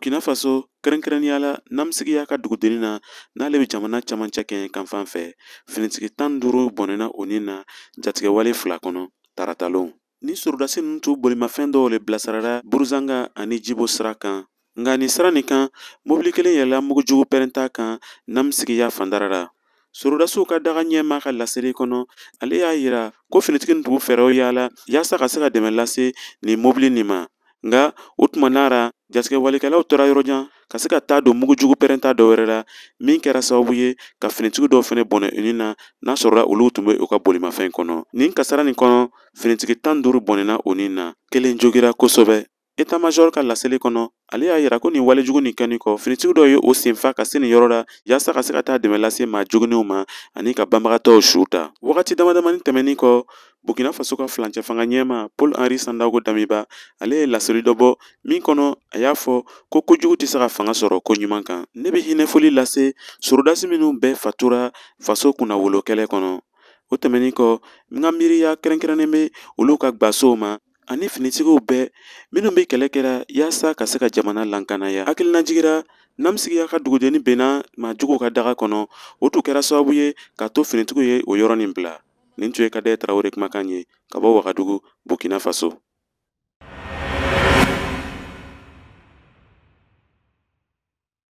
Burkina Faso kɛrɛnkɛrɛnnenya la namisigiya ka dugudennin na n'ale bɛ jamana camancɛ kɛɲɛ kanfan fɛ finitigi 15 bɔnɛna o nin na jatigɛwale 2 kɔnɔ taratalon ni sorodasi ninnu t'u bolimafɛn dɔw le bilasirara Buruzanga ani Jibo sira kan nka ni sira nin kan mobili kelen yɛlɛla mugujugu pɛrɛnta kan namisigiya fandarara sorodasiw ka daga ɲɛmaa ka laseli kɔnɔ ale y'a yira ko finitigi nin tugu fɛɛrɛw yaala yaasa ka se ka dɛmɛ lase nin mobili nin ma nga o tuma nara jatigɛwalikɛlaw tora yɔrɔjan ka se ka taa don mugujugu pɛrɛnta dɔ wɛrɛ la min kɛra sababu ye ka finitigi dɔw fɛnɛ bɔnɛ nin na n'a sɔrɔla olu tun bɛ u ka bolimafɛn kɔnɔ nin kasara nin kɔnɔ finitigi 15 bɔnɛna o nin na kelen jogira kosɛbɛ état-major ka laseli kɔnɔ ale y'a yira ko nin walejugu nin kɛnin kɔ finitigi dɔw ye o senfa ka se nin yɔrɔ la yaasa ka se ka taa dɛmɛ lase maa juguninw ma ani ka banbagatɔw su ta wagati damadamanin tɛmɛnin kɔ Burkina Faso ka fulancɛ fanga ɲɛma Paul Henri Sandaogo Damiba ale ye laseli dɔ bɔ min kɔnɔ a y'a fɔ ko kojugu tɛ se ka fanga sɔrɔ ko ɲuman kan ne bɛ hinɛfoli lase sorodasi minnu bɛɛ fatura faso kunnawolo kɛlɛ kɔnɔ o tɛmɛnin kɔ n ka miiriya kɛrɛnkɛrɛnnen bɛ olu ka gwasow ma ani finitigiw bɛɛ minnu bɛ kɛlɛ kɛra yaasa ka se ka jamana lankanaya hakilinajigira namisigiya ka dugudennin benna maajuguw ka daga kɔnɔ o tun kɛra sababu ye k'a to finitigiw ye o yɔrɔnin bila nin tun ye Kadaye Tarawele kumakan ye ka bɔ Wagadugu Burkina Faso